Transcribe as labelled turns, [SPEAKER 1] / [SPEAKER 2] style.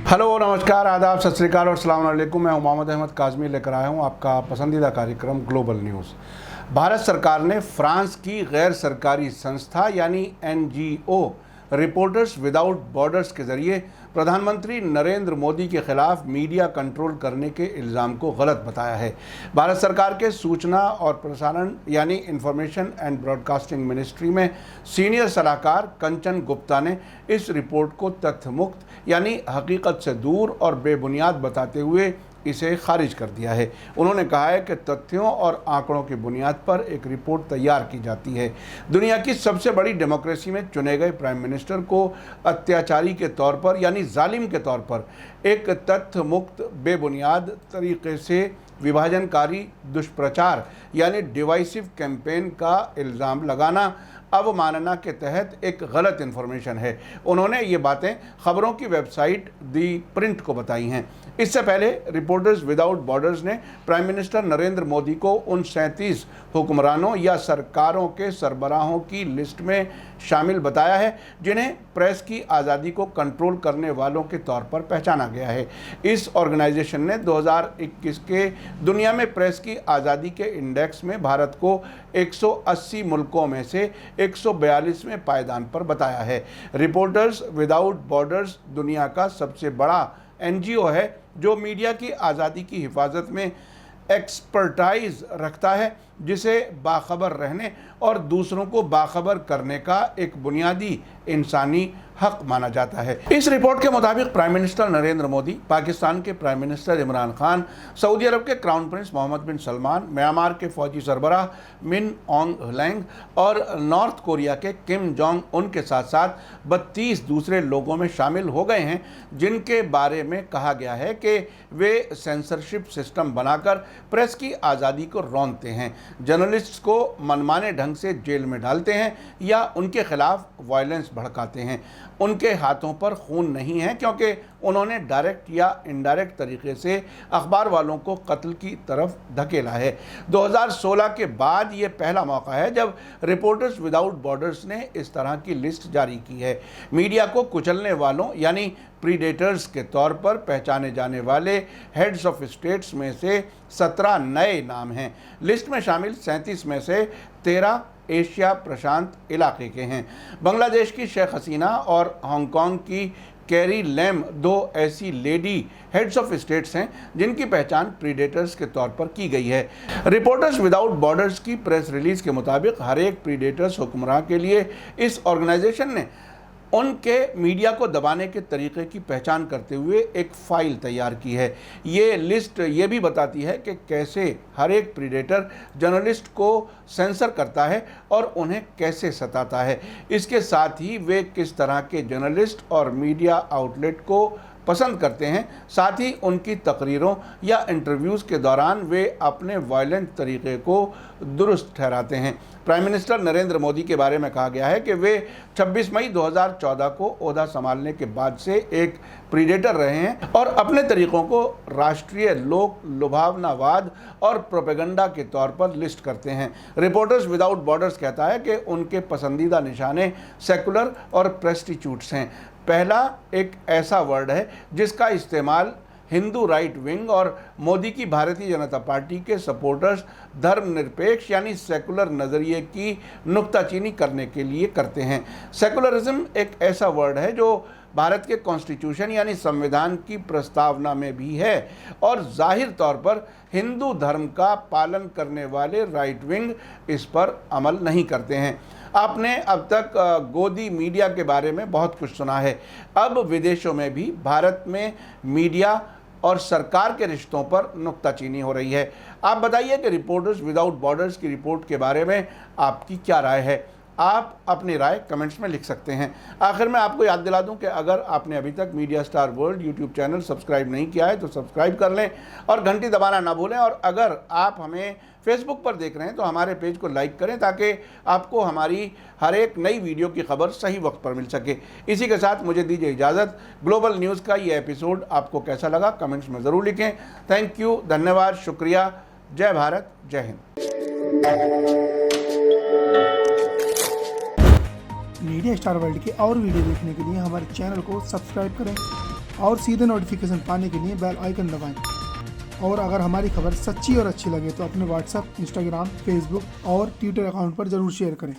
[SPEAKER 1] Hello, नमस्कार, आदाब, सत श्री अकाल और अस्सलाम वालेकुम। मैं मोहम्मद अहमद काज़मी लेकर आया हूँ आपका पसंदीदा कार्यक्रम ग्लोबल न्यूज़। भारत सरकार ने फ्रांस की गैर सरकारी संस्था यानी NGO रिपोर्टर्स विदाउट बॉर्डर्स के ज़रिए प्रधानमंत्री नरेंद्र मोदी के खिलाफ मीडिया कंट्रोल करने के इल्ज़ाम को गलत बताया है। भारत सरकार के सूचना और प्रसारण यानी इंफॉर्मेशन एंड ब्रॉडकास्टिंग मिनिस्ट्री में सीनियर सलाहकार कंचन गुप्ता ने इस रिपोर्ट को तथ्य मुक्त यानी हकीकत से दूर और बेबुनियाद बताते हुए इसे खारिज कर दिया है। उन्होंने कहा है कि तथ्यों और आंकड़ों की बुनियाद पर एक रिपोर्ट तैयार की जाती है। दुनिया की सबसे बड़ी डेमोक्रेसी में चुने गए प्राइम मिनिस्टर को अत्याचारी के तौर पर यानी जालिम के तौर पर एक तथ्य मुक्त बेबुनियाद तरीके से विभाजनकारी दुष्प्रचार यानी डिवाइसिव कैंपेन का इल्ज़ाम लगाना अवमानना के तहत एक गलत इन्फॉर्मेशन है। उन्होंने ये बातें खबरों की वेबसाइट दी प्रिंट को बताई हैं। इससे पहले रिपोर्टर्स विदाउट बॉर्डर्स ने प्राइम मिनिस्टर नरेंद्र मोदी को उन 37 हुक्मरानों या सरकारों के सरबराहों की लिस्ट में शामिल बताया है जिन्हें प्रेस की आज़ादी को कंट्रोल करने वालों के तौर पर पहचाना गया है। इस ऑर्गेनाइजेशन ने 2021 के दुनिया में प्रेस की आज़ादी के इंडेक्स में भारत को 180 मुल्कों में से 142वें पायदान पर बताया है। रिपोर्टर्स विदाउट बॉर्डर्स दुनिया का सबसे बड़ा NGO है जो मीडिया की आज़ादी की हिफाजत में एक्सपर्टाइज रखता है, जिसे बाखबर रहने और दूसरों को बाखबर करने का एक बुनियादी इंसानी हक माना जाता है। इस रिपोर्ट के मुताबिक प्राइम मिनिस्टर नरेंद्र मोदी, पाकिस्तान के prime minister Imran Khan, Saudi Arab के crown prince Mohammed bin Salman, Myanmar के फौजी सरबराह मिन ऑन्ग ह्लेंग और नॉर्थ कोरिया के किम जोंग उन के साथ साथ 32 दूसरे लोगों में शामिल हो गए हैं जिनके बारे में कहा गया है कि वे सेंसरशिप सिस्टम बनाकर प्रेस की आज़ादी को रौंदते हैं, जर्नलिस्ट्स को मनमाने ढंग से जेल में डालते हैं या उनके खिलाफ वायलेंस भड़काते हैं। उनके हाथों पर खून नहीं है क्योंकि उन्होंने डायरेक्ट या इनडायरेक्ट तरीके से अखबार वालों को कत्ल की तरफ धकेला है। 2016 के बाद ये पहला मौका है जब रिपोर्टर्स विदाउट बॉर्डर्स ने इस तरह की लिस्ट जारी की है। मीडिया को कुचलने वालों यानी प्रीडेटर्स के तौर पर पहचाने जाने वाले हेड्स ऑफ स्टेट्स में से 17 नए नाम हैं। लिस्ट में शामिल 37 में से 13 एशिया प्रशांत इलाके के हैं। बांग्लादेश की शेख हसीना और हांगकांग की कैरी लैम दो ऐसी लेडी हेड्स ऑफ स्टेट्स हैं जिनकी पहचान प्रीडेटर्स के तौर पर की गई है। रिपोर्टर्स विदाउट बॉर्डर्स की प्रेस रिलीज के मुताबिक हर एक प्रीडेटर्स हुक्मरान के लिए इस ऑर्गेनाइजेशन ने उनके मीडिया को दबाने के तरीके की पहचान करते हुए एक फ़ाइल तैयार की है। ये लिस्ट ये भी बताती है कि कैसे हर एक प्रीडेटर जर्नलिस्ट को सेंसर करता है और उन्हें कैसे सताता है। इसके साथ ही वे किस तरह के जर्नलिस्ट और मीडिया आउटलेट को पसंद करते हैं। साथ ही उनकी तकरीरों या इंटरव्यूज़ के दौरान वे अपने वायलेंट तरीके को दुरुस्त ठहराते हैं। प्राइम मिनिस्टर नरेंद्र मोदी के बारे में कहा गया है कि वे 26 मई 2014 को ओहदा संभालने के बाद से एक प्रीडेटर रहे हैं और अपने तरीक़ों को राष्ट्रीय लोक लुभावनावाद और प्रोपेगेंडा के तौर पर लिस्ट करते हैं। रिपोर्टर्स विदाउट बॉर्डर्स कहता है कि उनके पसंदीदा निशाने सेकुलर और प्रेस्टिट्यूट्स हैं। पहला एक ऐसा वर्ड है जिसका इस्तेमाल हिंदू राइट विंग और मोदी की भारतीय जनता पार्टी के सपोर्टर्स धर्मनिरपेक्ष यानी सेकुलर नज़रिए की नुक्ताचीनी करने के लिए करते हैं। सेकुलरिज्म एक ऐसा वर्ड है जो भारत के कॉन्स्टिट्यूशन यानी संविधान की प्रस्तावना में भी है और जाहिर तौर पर हिंदू धर्म का पालन करने वाले राइट विंग इस पर अमल नहीं करते हैं। आपने अब तक गोदी मीडिया के बारे में बहुत कुछ सुना है। अब विदेशों में भी भारत में मीडिया और सरकार के रिश्तों पर नुक्ताचीनी हो रही है। आप बताइए कि रिपोर्टर्स विदाउट बॉर्डर्स की रिपोर्ट के बारे में आपकी क्या राय है। आप अपनी राय कमेंट्स में लिख सकते हैं। आखिर में आपको याद दिला दूं कि अगर आपने अभी तक media star world YouTube channel subscribe नहीं किया है तो सब्सक्राइब कर लें और घंटी दबाना ना भूलें। और अगर आप हमें फेसबुक पर देख रहे हैं तो हमारे पेज को लाइक करें ताकि आपको हमारी हर एक नई वीडियो की खबर सही वक्त पर मिल सके। इसी के साथ मुझे दीजिए इजाज़त। ग्लोबल न्यूज़ का ये एपिसोड आपको कैसा लगा कमेंट्स में ज़रूर लिखें। थैंक यू, धन्यवाद, शुक्रिया। जय भारत, जय हिंद।
[SPEAKER 2] मीडिया स्टार वर्ल्ड के और वीडियो देखने के लिए हमारे चैनल को सब्सक्राइब करें और सीधे नोटिफिकेशन पाने के लिए बेल आइकन दबाएं। और अगर हमारी खबर सच्ची और अच्छी लगे तो अपने व्हाट्सएप, इंस्टाग्राम, फेसबुक और ट्विटर अकाउंट पर ज़रूर शेयर करें।